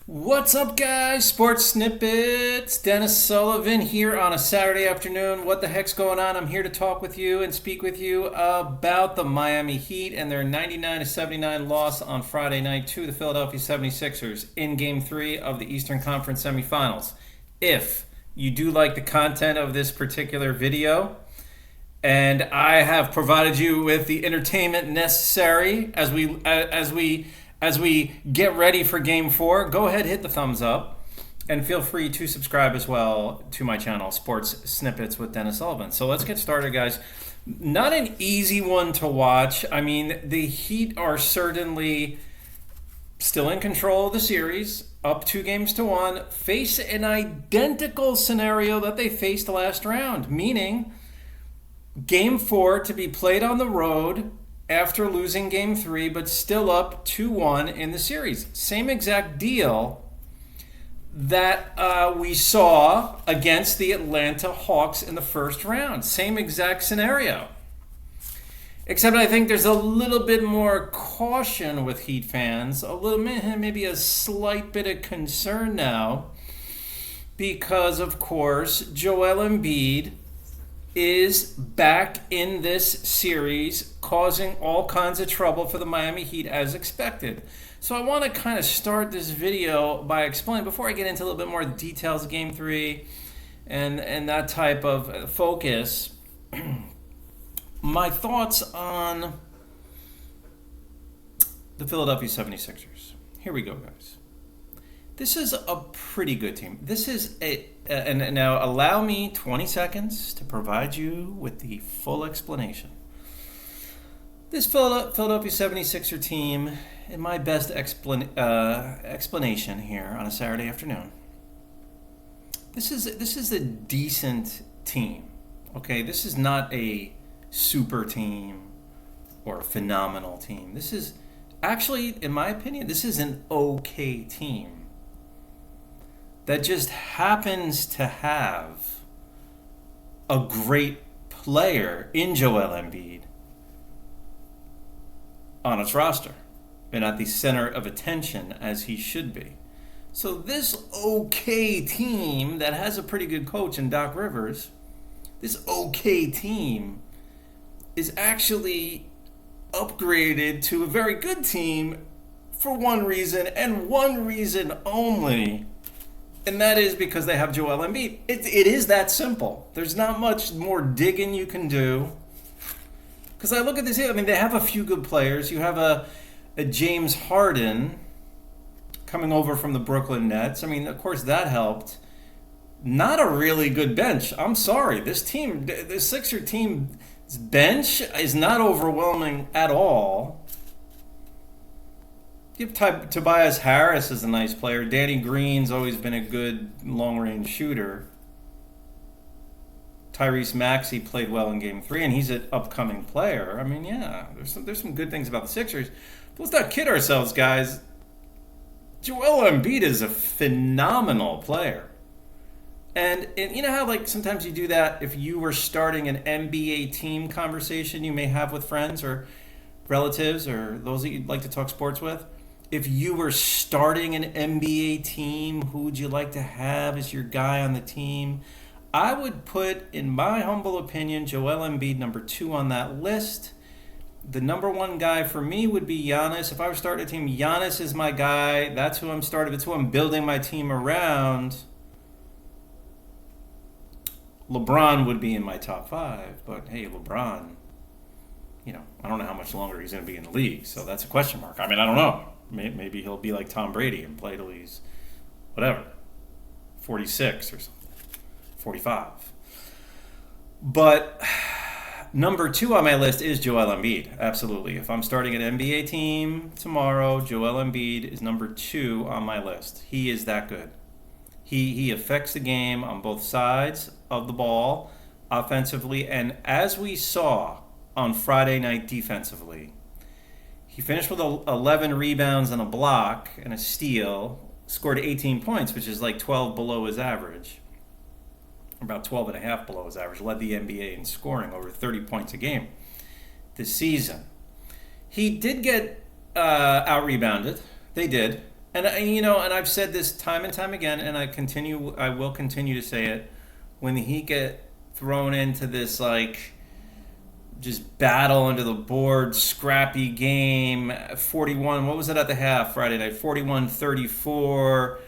What's up, guys? Sports Snippets. Dennis Sullivan here on a Saturday afternoon. What the heck's going on? I'm here to talk with you and speak with you about the Miami Heat and their 99-79 loss on Friday night to the Philadelphia 76ers in Game 3 of the Eastern Conference semifinals. If you do like the content of this particular video, and I have provided you with the entertainment necessary as we get ready for Game 4, go ahead, hit the thumbs up, and feel free to subscribe as well to my channel, Sports Snippets with Dennis Sullivan. So let's get started, guys. Not an easy one to watch. I mean, the Heat are certainly still in control of the series, up 2-1, face an identical scenario that they faced last round, meaning Game 4 to be played on the road after losing Game 3, but still up 2-1 in the series. Same exact deal that we saw against the Atlanta Hawks in the first round. Same exact scenario. Except I think there's a little bit more caution with Heat fans, a little maybe a slight bit of concern now, because of course Joel Embiid is back in this series, causing all kinds of trouble for the Miami Heat as expected. So I want to kind of start this video by explaining, before I get into a little bit more details of Game 3 and that type of focus, my thoughts on the Philadelphia 76ers. Here we go, guys. This is a pretty good team. This is and now allow me 20 seconds to provide you with the full explanation. This Philadelphia 76er team, in my best explanation here on a Saturday afternoon, this is a decent team. Okay, this is not a super team or a phenomenal team. This is actually, in my opinion, this is an okay team that just happens to have a great player in Joel Embiid on its roster and at the center of attention as he should be. So this okay team that has a pretty good coach in Doc Rivers, this okay team is actually upgraded to a very good team for one reason and one reason only. And that is because they have Joel Embiid. It is that simple. There's not much more digging you can do. Because I look at this, I mean, they have a few good players. You have a James Harden coming over from the Brooklyn Nets. I mean, of course, that helped. Not a really good bench. I'm sorry. This Sixer team's bench is not overwhelming at all. Tobias Harris is a nice player. Danny Green's always been a good long-range shooter. Tyrese Maxey played well in Game 3, and he's an upcoming player. I mean, yeah, there's some good things about the Sixers. But let's not kid ourselves, guys. Joel Embiid is a phenomenal player. And you know how, like, sometimes you do that if you were starting an NBA team conversation you may have with friends or relatives or those that you'd like to talk sports with? If you were starting an NBA team, who would you like to have as your guy on the team? I would put, in my humble opinion, Joel Embiid number 2 on that list. The number 1 guy for me would be Giannis. If I were starting a team, Giannis is my guy. That's who I'm starting. That's who I'm building my team around. LeBron would be in my top 5, but hey, LeBron, I don't know how much longer he's going to be in the league, so that's a question mark. I mean, I don't know. Maybe he'll be like Tom Brady and play till he's, 46 or something, 45. But number 2 on my list is Joel Embiid, absolutely. If I'm starting an NBA team tomorrow, Joel Embiid is number 2 on my list. He is that good. He affects the game on both sides of the ball, offensively, and as we saw on Friday night defensively, he finished with 11 rebounds and a block and a steal, scored 18 points, which is like 12 below his average, about 12 and a half below his average, led the NBA in scoring, over 30 points a game this season. He did get out-rebounded. They did. And and I've said this time and time again, and I will continue to say it. When the Heat get thrown into this like just battle under the board, scrappy game, 41, what was it at the half Friday night? 41-34,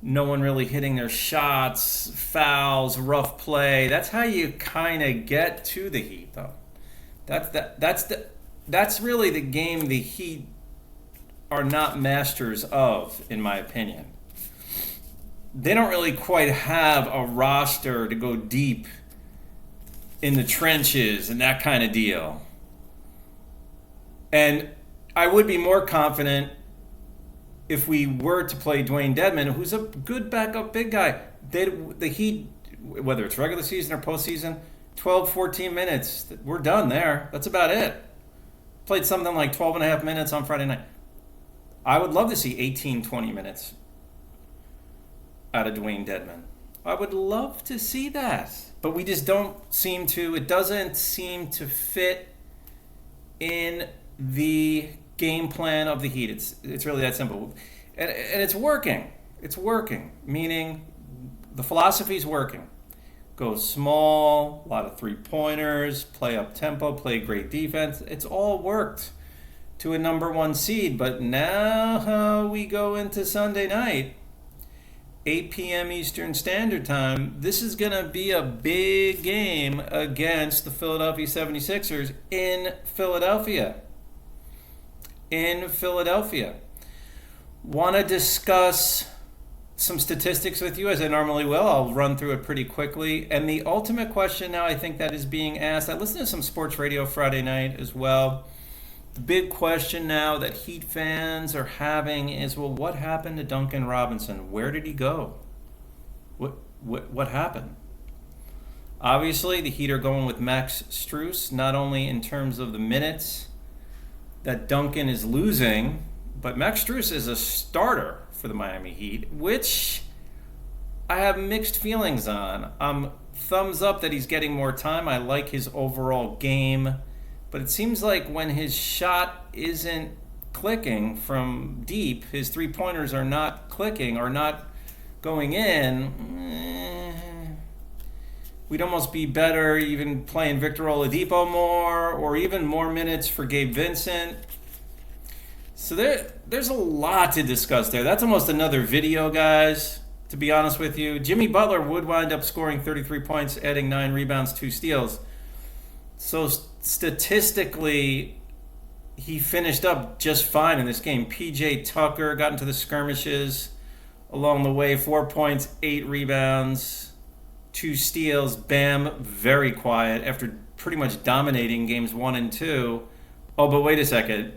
no one really hitting their shots, fouls, rough play. That's how you kind of get to the Heat, though. That's really the game the Heat are not masters of, in my opinion. They don't really quite have a roster to go deep in the trenches and that kind of deal. And I would be more confident if we were to play Dwayne Dedmon, who's a good backup big guy. The Heat, whether it's regular season or postseason, 12, 14 minutes, we're done there. That's about it. Played something like 12 and a half minutes on Friday night. I would love to see 18, 20 minutes out of Dwayne Dedmon. I would love to see that. But we just don't seem to, it doesn't seem to fit in the game plan of the Heat. It's really that simple. And it's working. It's working. Meaning the philosophy's working. Go small, a lot of three-pointers, play up tempo, play great defense. It's all worked to a number one seed. But now we go into Sunday night, 8 p.m. Eastern Standard Time. This is going to be a big game against the Philadelphia 76ers in Philadelphia. Want to discuss some statistics with you, as I normally will. I'll run through it pretty quickly. And the ultimate question now, I think, that is being asked, I listened to some sports radio Friday night as well. The big question now that Heat fans are having is, well, what happened to Duncan Robinson? Where did he go? What happened? Obviously, the Heat are going with Max Strus, not only in terms of the minutes that Duncan is losing, but Max Strus is a starter for the Miami Heat, which I have mixed feelings on. Thumbs up that he's getting more time. I like his overall game. But it seems like when his shot isn't clicking from deep, his three-pointers are not clicking or not going in, we'd almost be better even playing Victor Oladipo more, or even more minutes for Gabe Vincent. So there's a lot to discuss there. That's almost another video, guys, to be honest with you. Jimmy Butler would wind up scoring 33 points, adding 9 rebounds, 2 steals. So statistically, he finished up just fine in this game. PJ Tucker got into the skirmishes along the way. 4 points, 8 rebounds, 2 steals. Bam, very quiet after pretty much dominating games 1 and 2. Oh, but wait a second.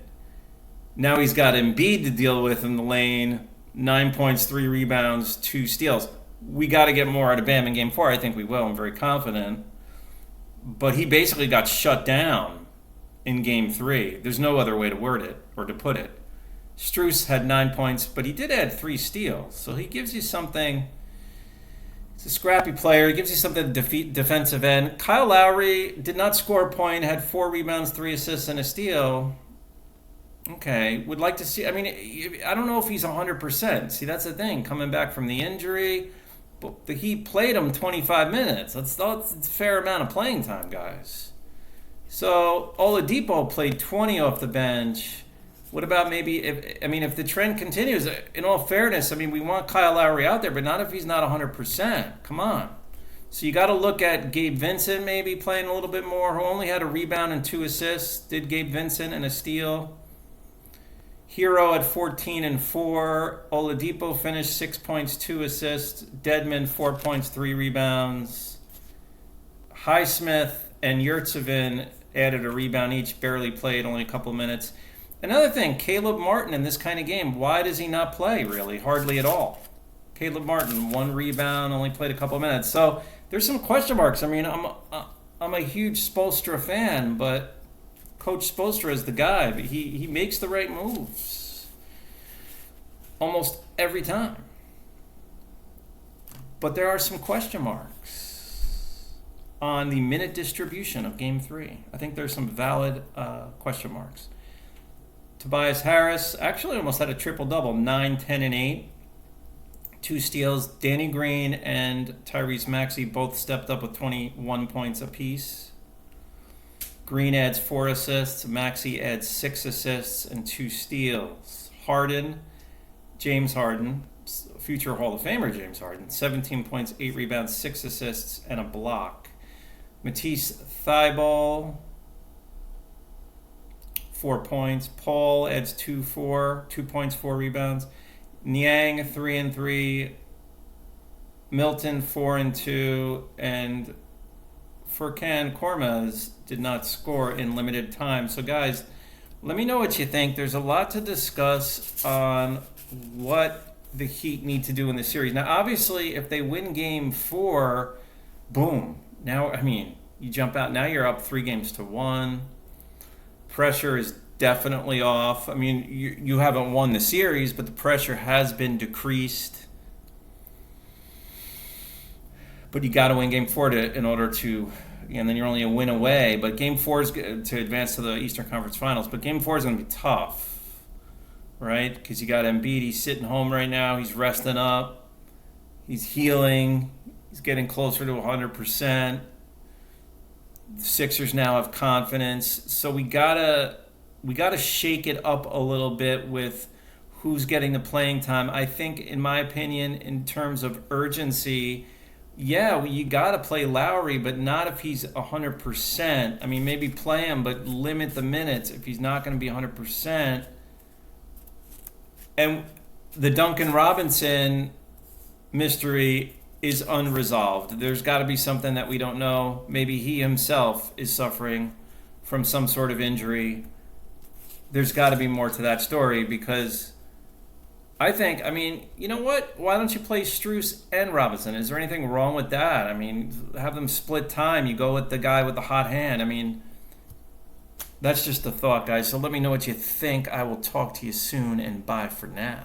Now he's got Embid to deal with in the lane. 9 points, 3 rebounds, 2 steals. We got to get more out of Bam in game 4. I think we will. I'm very confident. But he basically got shut down in game 3. There's no other way to word it or to put it. Strus had 9 points, but he did add 3 steals. So he gives you something. He's a scrappy player. He gives you something defensive end. Kyle Lowery did not score a point, had 4 rebounds, 3 assists, and a steal. Okay, would like to see. I mean, I don't know if he's 100%. See, that's the thing. Coming back from the injury. But the Heat played him 25 minutes. That's a fair amount of playing time, guys. So Oladipo played 20 off the bench. What about maybe if the trend continues? In all fairness, we want Kyle Lowery out there, but not if he's not 100%. Come on. So you got to look at Gabe Vincent maybe playing a little bit more, who only had a rebound and 2 assists. Did Gabe Vincent and a steal. Hero at 14 and 4. Oladipo finished 6 points, 2 assists. Dedmon 4 points, 3 rebounds. Highsmith and Yurtsevin added a rebound each. Barely played, only a couple minutes. Another thing, Caleb Martin in this kind of game, why does he not play really? Hardly at all. Caleb Martin, 1 rebound, only played a couple minutes. So there's some question marks. I'm a huge Spoelstra fan, but Coach Spoelstra is the guy, but he makes the right moves almost every time. But there are some question marks on the minute distribution of Game 3. I think there's some valid question marks. Tobias Harris actually almost had a triple-double, 9, 10, and 8. 2 steals. Danny Green and Tyrese Maxey both stepped up with 21 points apiece. Green adds 4 assists. Maxey adds 6 assists and 2 steals. Harden, James Harden, future Hall of Famer James Harden, 17 points, 8 rebounds, 6 assists, and a block. Matisse Thybulle, 4 points. Paul adds 2 points, 4 rebounds. Niang, 3 and 3. Milton, 4 and 2. And Furkan Korkmaz did not score in limited time. So, guys, let me know what you think. There's a lot to discuss on what the Heat need to do in the series. Now, obviously, if they win Game 4, boom. Now, I mean, you jump out. Now you're up 3-1. Pressure is definitely off. I mean, you haven't won the series, but the pressure has been decreased. But you got to win Game 4 in order to, and then you're only a win away. But Game 4 is to advance to the Eastern Conference Finals. But Game 4 is going to be tough, right? Because you got Embid. He's sitting home right now. He's resting up. He's healing. He's getting closer to 100%. The Sixers now have confidence. So we gotta shake it up a little bit with who's getting the playing time. I think, in my opinion, in terms of urgency, yeah, you got to play Lowery, but not if he's 100%. I mean, maybe play him, but limit the minutes if he's not going to be 100%. And the Duncan Robinson mystery is unresolved. There's got to be something that we don't know. Maybe he himself is suffering from some sort of injury. There's got to be more to that story because I think, I mean, you know what? Why don't you play Strus and Robinson? Is there anything wrong with that? I mean, have them split time. You go with the guy with the hot hand. I mean, that's just a thought, guys. So let me know what you think. I will talk to you soon, and bye for now.